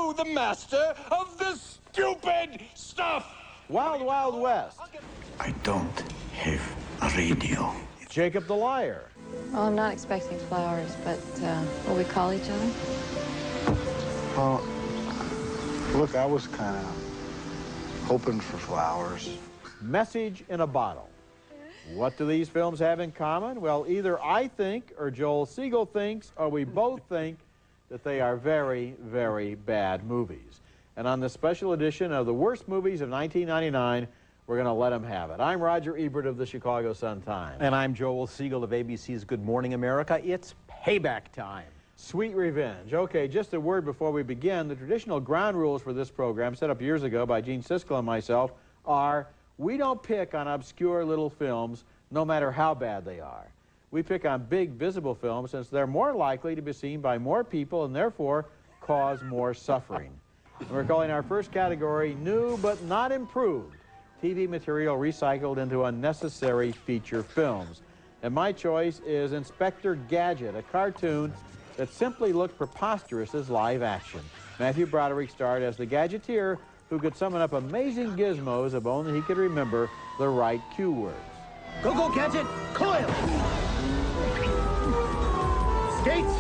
you, the master of this stupid stuff. Wild Wild West. I don't have a radio. Jacob the Liar. Well, I'm not expecting flowers, but will we call each other? Well, look, I was kind of hoping for flowers. Message in a Bottle. What do these films have in common? Well, either I think, or Joel Siegel thinks, or we both think that they are very, very bad movies. And on this special edition of the worst movies of 1999, we're going to let them have it. I'm Roger Ebert of the Chicago Sun-Times. And I'm Joel Siegel of ABC's Good Morning America. It's payback time. Sweet revenge. Okay, just a word before we begin. The traditional ground rules for this program, set up years ago by Gene Siskel and myself, are we don't pick on obscure little films, no matter how bad they are. We pick on big, visible films since they're more likely to be seen by more people and therefore cause more suffering. And we're calling our first category New But Not Improved, TV material recycled into unnecessary feature films. And my choice is Inspector Gadget, a cartoon that simply looked preposterous as live action. Matthew Broderick starred as the Gadgeteer, who could summon up amazing gizmos if only he could remember the right cue words. Go, go, Gadget! Coil! Skates!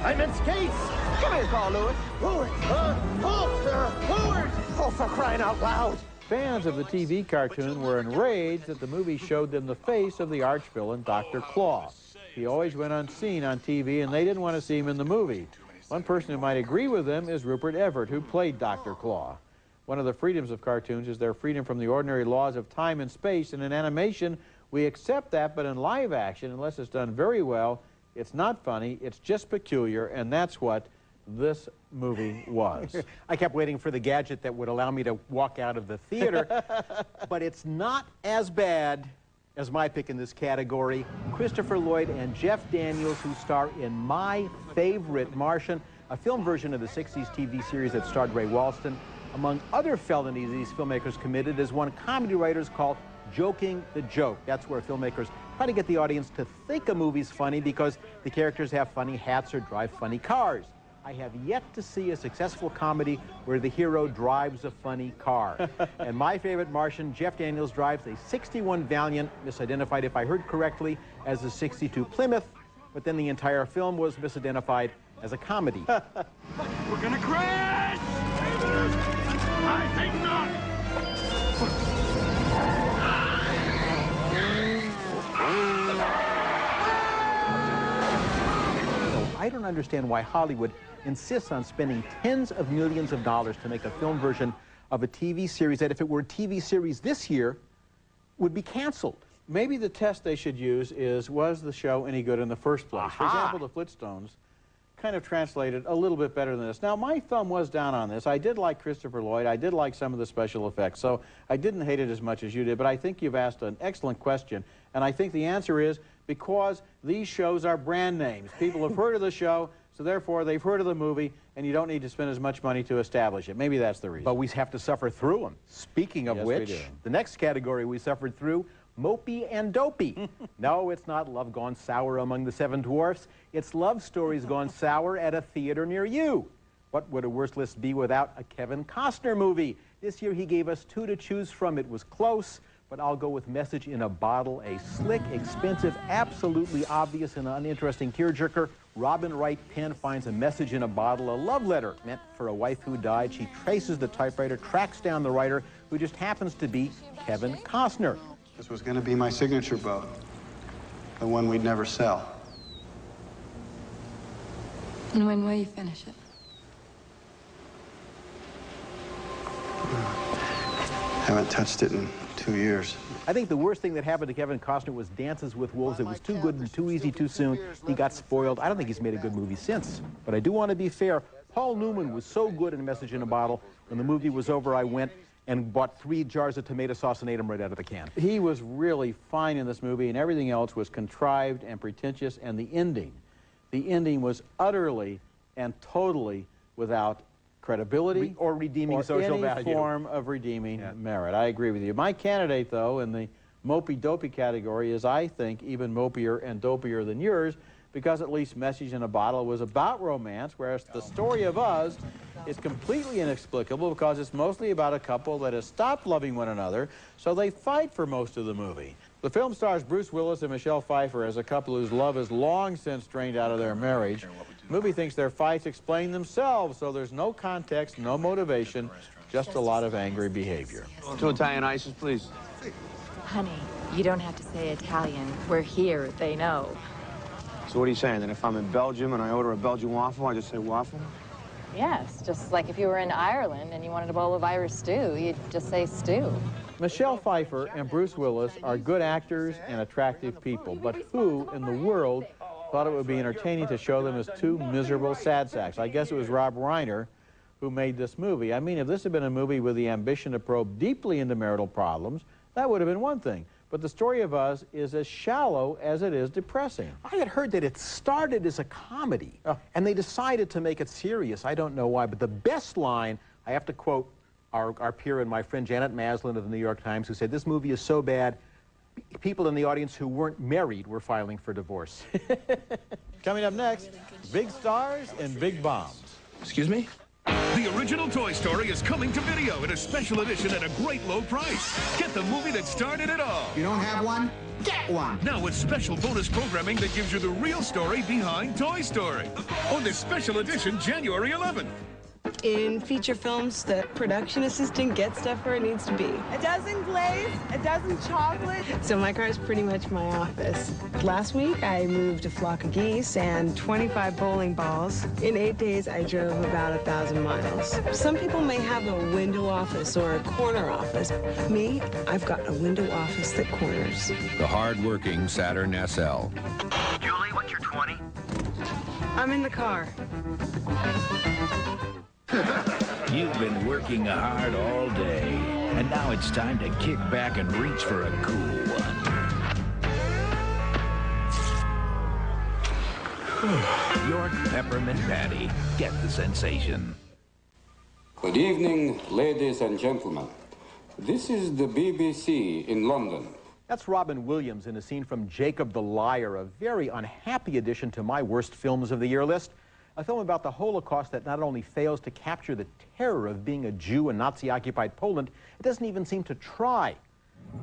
I meant skates! Come here, Carl Lewis. Forward! Halt, sir! Forward! Oh, for crying out loud! Fans of the TV cartoon were enraged that the movie showed them the face of the arch-villain, Dr. Claw. He always went unseen on TV, and they didn't want to see him in the movie. One person who might agree with them is Rupert Everett, who played Dr. Claw. One of the freedoms of cartoons is their freedom from the ordinary laws of time and space, and in animation, we accept that, but in live action, unless it's done very well, it's not funny, it's just peculiar, and that's what this movie was. I kept waiting for the gadget that would allow me to walk out of the theater, but it's not as bad as my pick in this category, Christopher Lloyd and Jeff Daniels, who star in my favorite Martian, a film version of the 60s TV series that starred Ray Walston. Among other felonies these filmmakers committed is one comedy writers called joking the joke. That's where filmmakers try to get the audience to think a movie's funny because the characters have funny hats or drive funny cars. I have yet to see a successful comedy where the hero drives a funny car. And my favorite Martian, Jeff Daniels, drives a 61 Valiant, misidentified, if I heard correctly, as a 62 Plymouth, but then the entire film was misidentified as a comedy. We're gonna crash! I think not! I don't understand why Hollywood insists on spending tens of millions of dollars to make a film version of a TV series that, if it were a TV series this year, would be canceled. Maybe the test they should use is, was the show any good in the first place? Aha. For example, the Flintstones kind of translated a little bit better than this. Now, my thumb was down on this. I did like Christopher Lloyd. I did like some of the special effects, so I didn't hate it as much as you did, but I think you've asked an excellent question, and I think the answer is because these shows are brand names. People have heard of the show, so therefore they've heard of the movie, and you don't need to spend as much money to establish it. Maybe that's the reason. But we have to suffer through them. Speaking of Yes, we which, do. the next category we suffered through, Mopey and Dopey. No, it's not Love Gone Sour Among the Seven Dwarfs. It's Love Stories Gone Sour at a theater near you. What would a worse list be without a Kevin Costner movie? This year he gave us two to choose from. It was close, but I'll go with Message in a Bottle, a slick, expensive, absolutely obvious and uninteresting tearjerker. Robin Wright Penn finds a message in a bottle, a love letter meant for a wife who died. She traces the typewriter, tracks down the writer, who just happens to be Kevin Costner. This was going to be my signature boat, the one we'd never sell. And when will you finish it? Haven't touched it in 2 years. I think the worst thing that happened to Kevin Costner was Dances with Wolves. It was too good and too easy too soon. He got spoiled. I don't think he's made a good movie since. But I do want to be fair. Paul Newman was so good in A Message in a Bottle. When the movie was over, I went and bought 3 jars of tomato sauce and ate them right out of the can. He was really fine in this movie, and everything else was contrived and pretentious, and the ending was utterly and totally without credibility or redeeming social value. Any form of redeeming merit. I agree with you. My candidate, though, in the mopey-dopey category is, I think, even mopier and dopier than yours, because at least Message in a Bottle was about romance, whereas The Story of Us is completely inexplicable because it's mostly about a couple that has stopped loving one another, so they fight for most of the movie. The film stars Bruce Willis and Michelle Pfeiffer as a couple whose love is long since drained out of their marriage. The movie thinks their fights explain themselves, so there's no context, no motivation, just a lot of angry behavior. 2 Italian ices, please. Honey, you don't have to say Italian. We're here, they know. So what are you saying, that if I'm in Belgium and I order a Belgian waffle, I just say waffle? Yes, just like if you were in Ireland and you wanted a bowl of Irish stew, you'd just say stew. Michelle Pfeiffer and Bruce Willis are good actors and attractive people, but who in the world thought it would be entertaining to show them as two miserable sad sacks? I guess it was Rob Reiner who made this movie. I mean, if this had been a movie with the ambition to probe deeply into marital problems, that would have been one thing. But The Story of Us is as shallow as it is depressing. I had heard that it started as a comedy, and they decided to make it serious. I don't know why, but the best line, I have to quote our peer and my friend Janet Maslin of the New York Times, who said, this movie is so bad, people in the audience who weren't married were filing for divorce. Coming up next, big stars and big bombs. Excuse me? The original Toy Story is coming to video in a special edition at a great low price. Get the movie that started it all. You don't have one? Get one! Now with special bonus programming that gives you the real story behind Toy Story. On this special edition, January 11th. In feature films, the production assistant gets stuff where it needs to be. A dozen glaze, a dozen chocolate. So my car is pretty much my office. Last week, I moved a flock of geese and 25 bowling balls. In 8 days, I drove about 1,000 miles. Some people may have a window office or a corner office. Me, I've got a window office that corners. The hard-working Saturn SL. Julie, what's your 20? I'm in the car. You've been working hard all day, and now it's time to kick back and reach for a cool one. York Peppermint Patty. Get the sensation. Good evening, ladies and gentlemen. This is the BBC in London. That's Robin Williams in a scene from Jacob the Liar, a very unhappy addition to my worst films of the year list. A film about the Holocaust that not only fails to capture the terror of being a Jew in Nazi-occupied Poland, it doesn't even seem to try.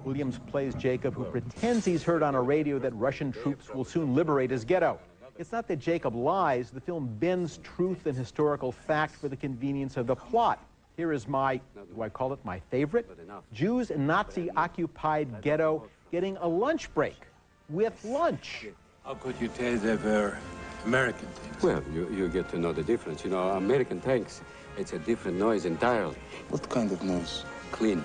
Williams plays Jacob, who pretends he's heard on a radio that Russian troops will soon liberate his ghetto. It's not that Jacob lies. The film bends truth and historical fact for the convenience of the plot. Here is my, do I call it my favorite? Jews in Nazi-occupied ghetto getting a lunch break with lunch. How could you tell they were American tanks? Well, you get to know the difference. You know, American tanks, it's a different noise entirely. What kind of noise? Clean.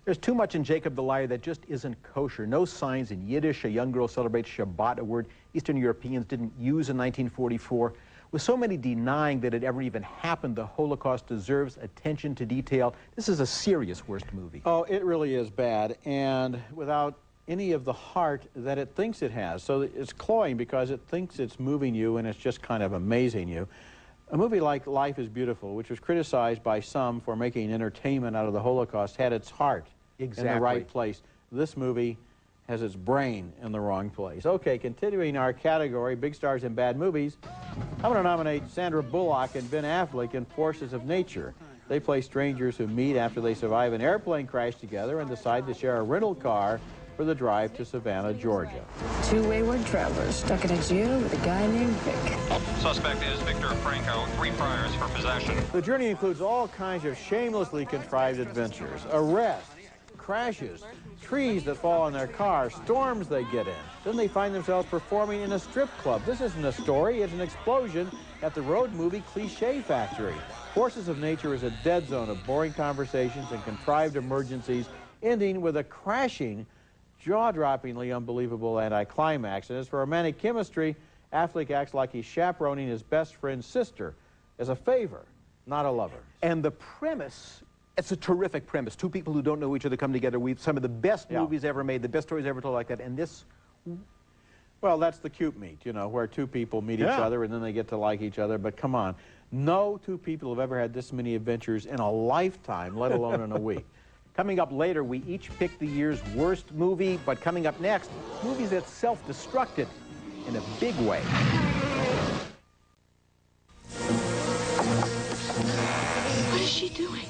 There's too much in Jacob the Liar that just isn't kosher. No signs in Yiddish. A young girl celebrates Shabbat, a word Eastern Europeans didn't use in 1944. With so many denying that it ever even happened, the Holocaust deserves attention to detail. This is a serious worst movie. Oh, it really is bad, and without any of the heart that it thinks it has. So it's cloying because it thinks it's moving you and it's just kind of amazing you. A movie like Life is Beautiful, which was criticized by some for making entertainment out of the Holocaust, had its heart in the right place. This movie has its brain in the wrong place. Okay, continuing our category, big stars in bad movies, I'm going to nominate Sandra Bullock and Ben Affleck in Forces of Nature. They play strangers who meet after they survive an airplane crash together and decide to share a rental car for the drive to Savannah, Georgia. Two wayward travelers stuck in a jail with a guy named Vic. Suspect is Victor Franco, 3 priors for possession. The journey includes all kinds of shamelessly contrived adventures, arrests, crashes, trees that fall on their car, storms they get in. Then they find themselves performing in a strip club. This isn't a story, it's an explosion at the road movie cliche factory. Forces of Nature is a dead zone of boring conversations and contrived emergencies, ending with a crashing, jaw-droppingly unbelievable anticlimax. And as for romantic chemistry, Affleck acts like he's chaperoning his best friend's sister as a favor, not a lover. And the premise, it's a terrific premise. Two people who don't know each other come together. We've some of the best movies ever made, the best stories ever told like that. And this, well, that's the cute meet, you know, where two people meet each other and then they get to like each other. But come on, no two people have ever had this many adventures in a lifetime, let alone in a week. Coming up later, we each pick the year's worst movie, but coming up next, movies that self-destructed. in a big way. What is she doing?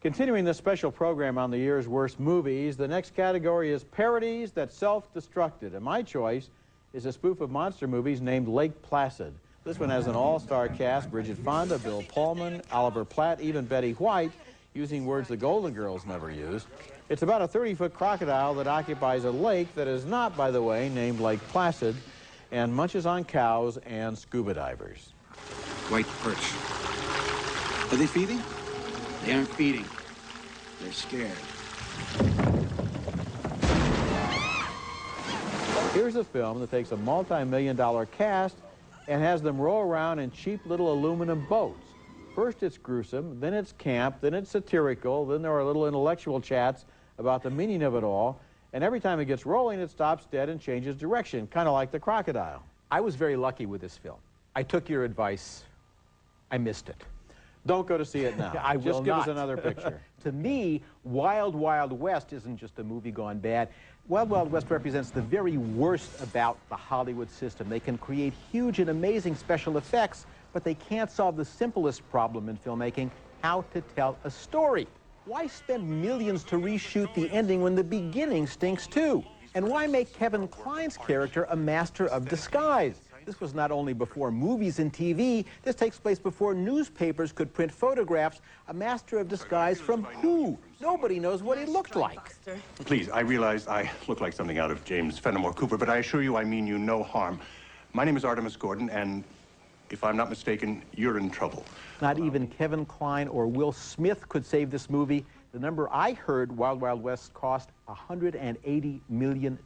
Continuing this special program on the year's worst movies, the next category is parodies that self-destructed. And my choice is a spoof of monster movies named Lake Placid. This one has an all-star cast: Bridget Fonda, Bill Pullman, Oliver Platt, even Betty White, using words the Golden Girls never used. It's about a 30-foot crocodile that occupies a lake that is not, by the way, named Lake Placid, and munches on cows and scuba divers. White perch. Are they feeding? They aren't feeding. They're scared. Here's a film that takes a multi-million-dollar cast and has them roll around in cheap little aluminum boats. First it's gruesome, then it's camp, then it's satirical, then there are little intellectual chats about the meaning of it all, and every time it gets rolling, it stops dead and changes direction, kind of like the crocodile. I was very lucky with this film. I took your advice. I missed it. Don't go to see it now. I will Just give us not. another picture. To me, Wild Wild West isn't just a movie gone bad. Wild Wild West represents the very worst about the Hollywood system. They can create huge and amazing special effects, but they can't solve the simplest problem in filmmaking: how to tell a story. Why spend millions to reshoot the ending when the beginning stinks too? And why make Kevin Kline's character a master of disguise? This was not only before movies and TV, this takes place before newspapers could print photographs. A master of disguise from who? Nobody knows what he looked like. Please, I realize I look like something out of James Fenimore Cooper, but I assure you I mean you no harm. My name is Artemis Gordon, and if I'm not mistaken, you're in trouble. Not even Kevin Kline or Will Smith could save this movie. The number I heard Wild Wild West cost $180 million.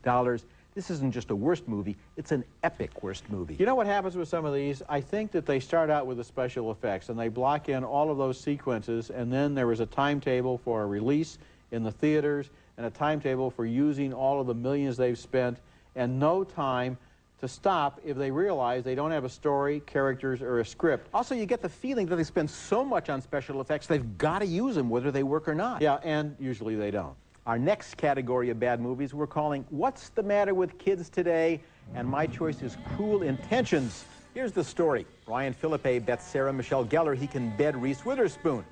This isn't just a worst movie, it's an epic worst movie. You know what happens with some of these? I think that they start out with the special effects and they block in all of those sequences, and then there is a timetable for a release in the theaters and a timetable for using all of the millions they've spent, and no time to stop if they realize they don't have a story, characters, or a script. Also, you get the feeling that they spend so much on special effects, they've got to use them whether they work or not. Yeah, and usually they don't. Our next category of bad movies we're calling What's the Matter with Kids Today? And my choice is Cruel Intentions. Here's the story. Ryan Philippe bets Sarah Michelle Gellar he can bed Reese Witherspoon.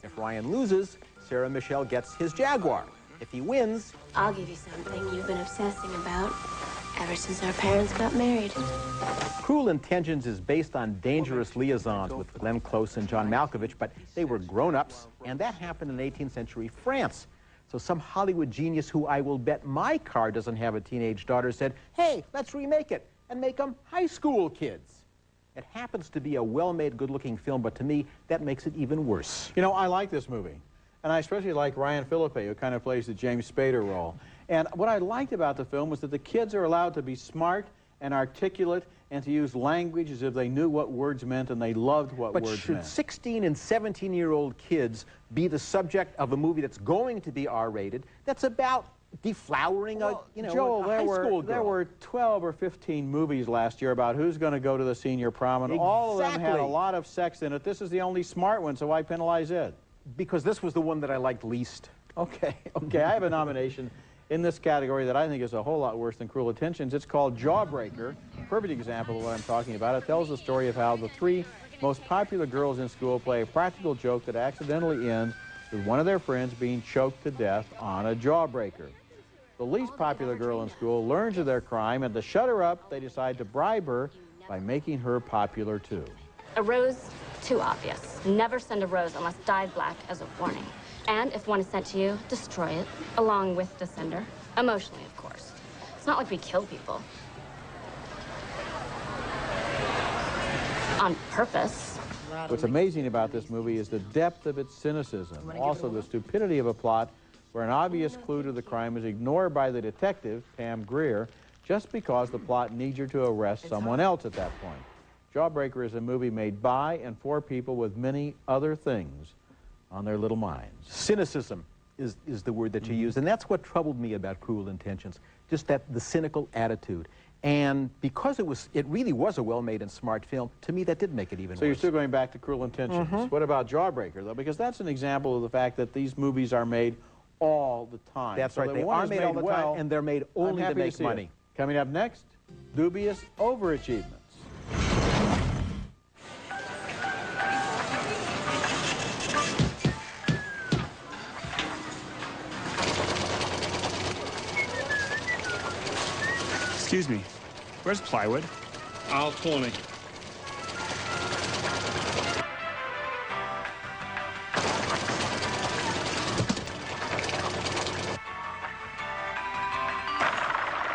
If Ryan loses, Sarah Michelle gets his Jaguar. If he wins, I'll give you something you've been obsessing about ever since our parents got married. Cruel Intentions is based on dangerous liaisons with Glenn Close and John Malkovich, but they were grown-ups, and that happened in 18th century France. So some Hollywood genius who I will bet my car doesn't have a teenage daughter said, hey, let's remake it and make them high school kids. It happens to be a well-made, good-looking film, but to me, that makes it even worse. You know, I like this movie. And I especially like Ryan Philippe, who kind of plays the James Spader role. And what I liked about the film was that the kids are allowed to be smart and articulate and to use language as if they knew what words meant and they loved what words meant. But should 16 and 17-year-old kids be the subject of a movie that's going to be R-rated, that's about deflowering a, you know, Joel, a high school girl? There were 12 or 15 movies last year about who's going to go to the senior prom, and all of them had a lot of sex in it. This is the only smart one, so why penalize it? Because this was the one that I liked least. Okay, I have a nomination in this category that I think is a whole lot worse than Cruel Intentions. It's called Jawbreaker. Perfect example of what I'm talking about. It tells the story of how the three most popular girls in school play a practical joke that accidentally ends with one of their friends being choked to death on a jawbreaker. The least popular girl in school learns of their crime, and to shut her up, they decide to bribe her by making her popular too. A rose, too obvious. Never send a rose unless dyed black as a warning. And if one is sent to you, destroy it, along with the sender. Emotionally, of course. It's not like we kill people. On purpose. What's amazing about this movie is the depth of its cynicism. Also, the stupidity of a plot where an obvious clue to the crime is ignored by the detective, Pam Grier, just because the plot needs you to arrest someone else at that point. Jawbreaker is a movie made by and for people with many other things on their little minds. Cynicism is the word that you use, and that's what troubled me about Cruel Intentions, just the cynical attitude. And because it really was a well-made and smart film, to me that did make it even worse. So you're still going back to Cruel Intentions. What about Jawbreaker, though? Because that's an example of the fact that these movies are made all the time. That's so right. They are made all the time, and they're made only to make money. Coming up next, dubious overachievements. Excuse me, where's plywood? Aisle 20.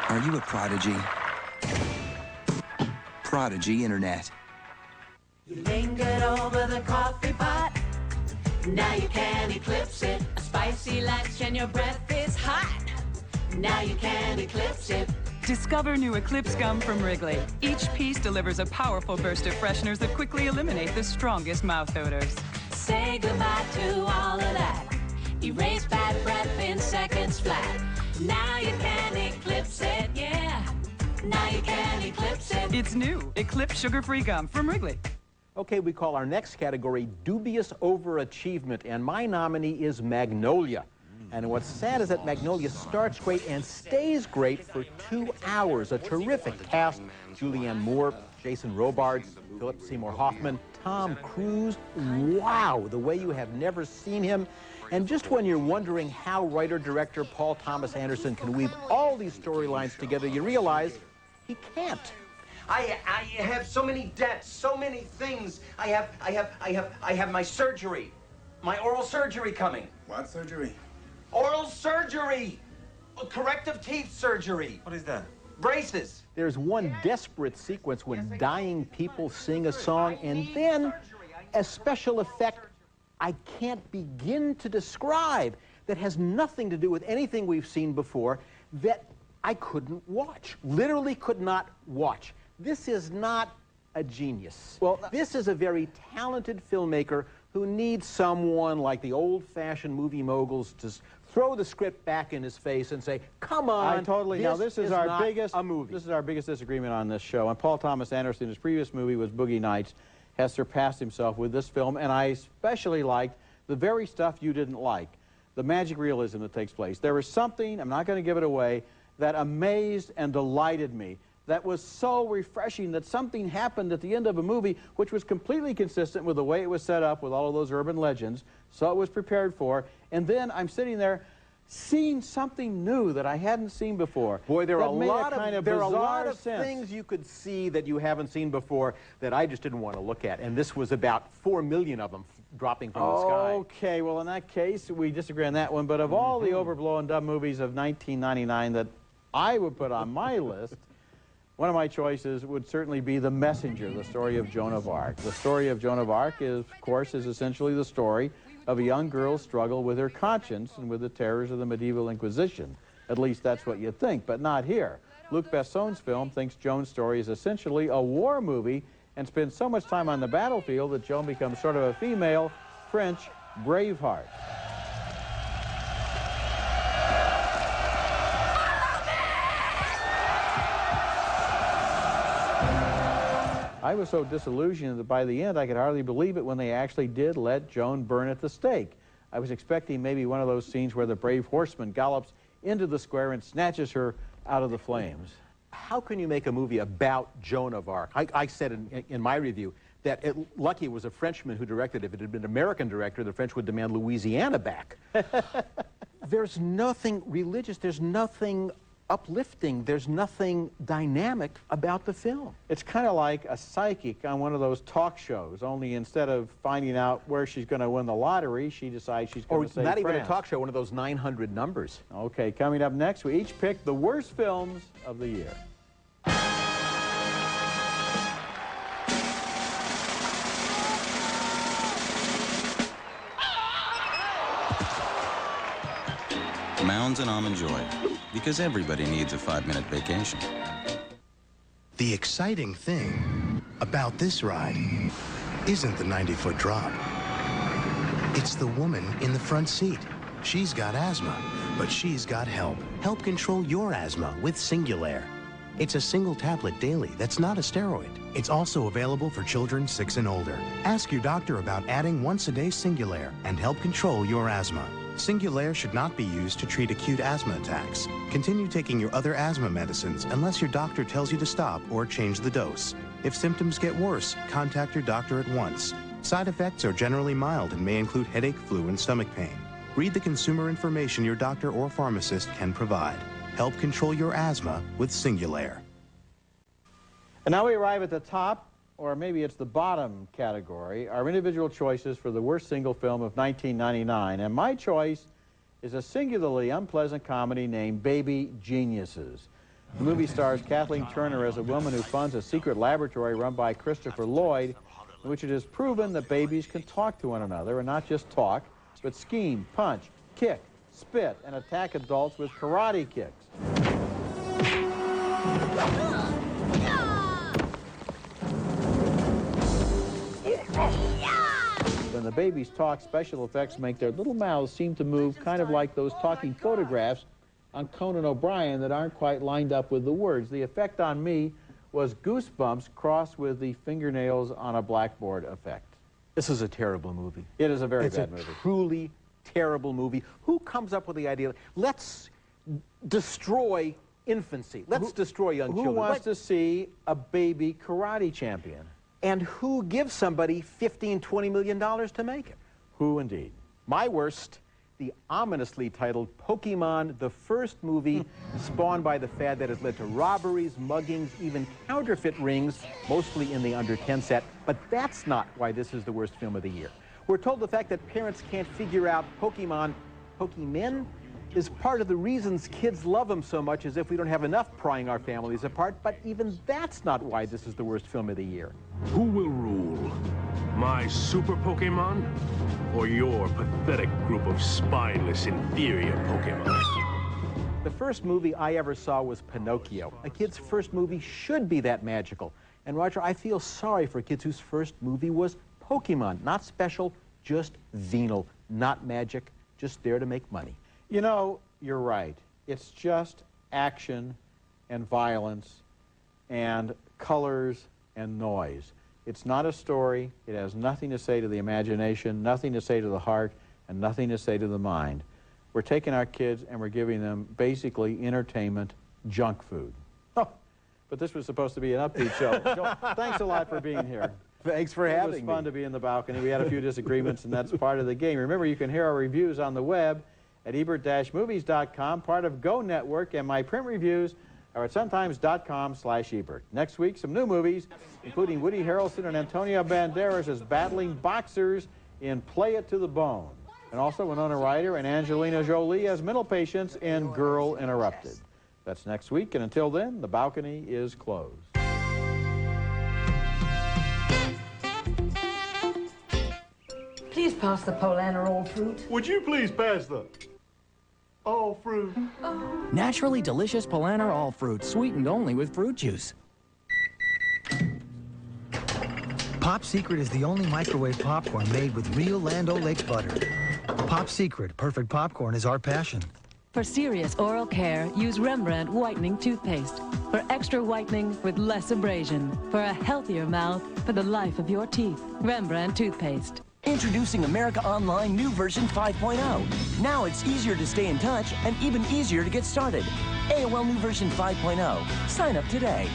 Are you a prodigy? Prodigy Internet. You lingered over the coffee pot. Now you can't eclipse it. A spicy lunch and your breath is hot. Now you can't eclipse it. Discover new Eclipse gum from Wrigley. Each piece delivers a powerful burst of fresheners that quickly eliminate the strongest mouth odors. Say goodbye to all of that. Erase bad breath in seconds flat. Now you can eclipse it, yeah. Now you can eclipse it. It's new Eclipse sugar-free gum from Wrigley. Okay, we call our next category dubious overachievement, and my nominee is Magnolia. And what's sad is that Magnolia starts great and stays great for 2 hours. A terrific cast: Julianne Moore, Jason Robards, Philip Seymour Hoffman, Tom Cruise. Wow, the way you have never seen him. And just when you're wondering how writer-director Paul Thomas Anderson can weave all these storylines together, you realize he can't. I have so many debts, so many things. I have my surgery, my oral surgery coming. What surgery? Oral surgery! Corrective teeth surgery. What is that? Braces. There's one desperate sequence when dying people sing a song, and then a special effect I can't begin to describe that has nothing to do with anything we've seen before that I couldn't watch. Literally could not watch. This is not a genius. Well, this is a very talented filmmaker who needs someone like the old-fashioned movie moguls to throw the script back in his face and say, come on, This is our biggest disagreement on this show. And Paul Thomas Anderson, his previous movie was Boogie Nights, has surpassed himself with this film, and I especially liked the very stuff you didn't like, the magic realism that takes place. There was something, I'm not going to give it away, that amazed and delighted me, that was so refreshing that something happened at the end of a movie which was completely consistent with the way it was set up with all of those urban legends, so it was prepared for, and then I'm sitting there seeing something new that I hadn't seen before. Boy, there are a lot of sense. things you could see that you haven't seen before that I just didn't want to look at, and this was about 4 million of them dropping from the sky. Okay, well, in that case, we disagree on that one, but of all the overblown dumb movies of 1999 that I would put on my list, one of my choices would certainly be The Messenger, the story of Joan of Arc. The story of Joan of Arc is, of course, is essentially the story of a young girl's struggle with her conscience and with the terrors of the medieval Inquisition. At least that's what you think, but not here. Luc Besson's film thinks Joan's story is essentially a war movie and spends so much time on the battlefield that Joan becomes sort of a female French Braveheart. I was so disillusioned that by the end I could hardly believe it when they actually did let Joan burn at the stake. I was expecting maybe one of those scenes where the brave horseman gallops into the square and snatches her out of the flames. How can you make a movie about Joan of Arc? I said in my review that lucky it was a Frenchman who directed it. If it had been an American director, the French would demand Louisiana back. There's nothing religious, there's nothing uplifting, there's nothing dynamic about the film. It's kind of like a psychic on one of those talk shows, only instead of finding out where she's going to win the lottery, she decides she's going to save not France. even a talk show, one of those 900 numbers. Okay, coming up next, we each pick the worst films of the year. Mounds and Almond Joy, because everybody needs a 5-minute vacation. The exciting thing about this ride isn't the 90-foot drop. It's the woman in the front seat. She's got asthma, but she's got help. Help control your asthma with Singulair. It's a single tablet daily that's not a steroid. It's also available for children 6 and older. Ask your doctor about adding once-a-day Singulair and help control your asthma. Singulair should not be used to treat acute asthma attacks. Continue taking your other asthma medicines unless your doctor tells you to stop or change the dose. If symptoms get worse, contact your doctor at once. Side effects are generally mild and may include headache, flu, and stomach pain. Read the consumer information your doctor or pharmacist can provide. Help control your asthma with Singulair. And now we arrive at the top, or maybe it's the bottom category, our individual choices for the worst single film of 1999. And my choice is a singularly unpleasant comedy named Baby Geniuses. The movie stars Kathleen Turner as a woman who funds a secret laboratory run by Christopher Lloyd, in which it is proven that babies can talk to one another, and not just talk, but scheme, punch, kick, spit, and attack adults with karate kicks. When the babies talk, special effects make their little mouths seem to move kind of like those talking photographs on Conan O'Brien that aren't quite lined up with the words. The effect on me was Goosebumps crossed with the fingernails on a blackboard effect. This is a terrible movie. It is a very bad movie. It's a truly terrible movie. Who comes up with the idea, let's destroy infancy, let's destroy young children? Who wants to see a baby karate champion? And who gives somebody $15, $20 million to make it? Who indeed? My worst, the ominously titled Pokemon, the first movie spawned by the fad that has led to robberies, muggings, even counterfeit rings, mostly in the under 10 set. But that's not why this is the worst film of the year. We're told the fact that parents can't figure out Pokemon is part of the reasons kids love them so much, as if we don't have enough prying our families apart. But even that's not why this is the worst film of the year. Who will rule? My super Pokemon or your pathetic group of spineless, inferior Pokemon? The first movie I ever saw was Pinocchio. A kid's first movie should be that magical. And Roger, I feel sorry for kids whose first movie was Pokemon. Not special, just venal. Not magic, just there to make money. You know, you're right. It's just action and violence and colors and noise. It's not a story. It has nothing to say to the imagination, nothing to say to the heart, and nothing to say to the mind. We're taking our kids and we're giving them basically entertainment junk food. Oh, but this was supposed to be an upbeat show. Joel, thanks a lot for being here. Thanks for having me. It was fun to be in the balcony. We had a few disagreements, and that's part of the game. Remember, you can hear our reviews on the web at ebert-movies.com, part of Go Network, and my print reviews are at suntimes.com/Ebert. Next week, some new movies, including Woody Harrelson and Antonio Banderas as battling boxers in Play It to the Bone, and also Winona Ryder and Angelina Jolie as mental patients in Girl Interrupted. That's next week, and until then, the balcony is closed. Please pass the Polaner all fruit. Would you please pass the all fruit? Oh. Naturally delicious Polaner all fruit, sweetened only with fruit juice. Pop Secret is the only microwave popcorn made with real Land O'Lakes butter. Pop Secret, perfect popcorn is our passion. For serious oral care, use Rembrandt whitening toothpaste. For extra whitening with less abrasion. For a healthier mouth, for the life of your teeth. Rembrandt toothpaste. Introducing America Online new version 5.0. Now it's easier to stay in touch and even easier to get started. AOL new version 5.0. Sign up today.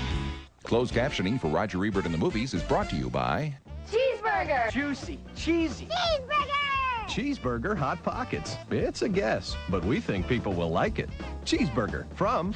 Closed captioning for Roger Ebert in the Movies is brought to you by Cheeseburger! Juicy, cheesy. Cheeseburger! Cheeseburger Hot Pockets. It's a guess, but we think people will like it. Cheeseburger from...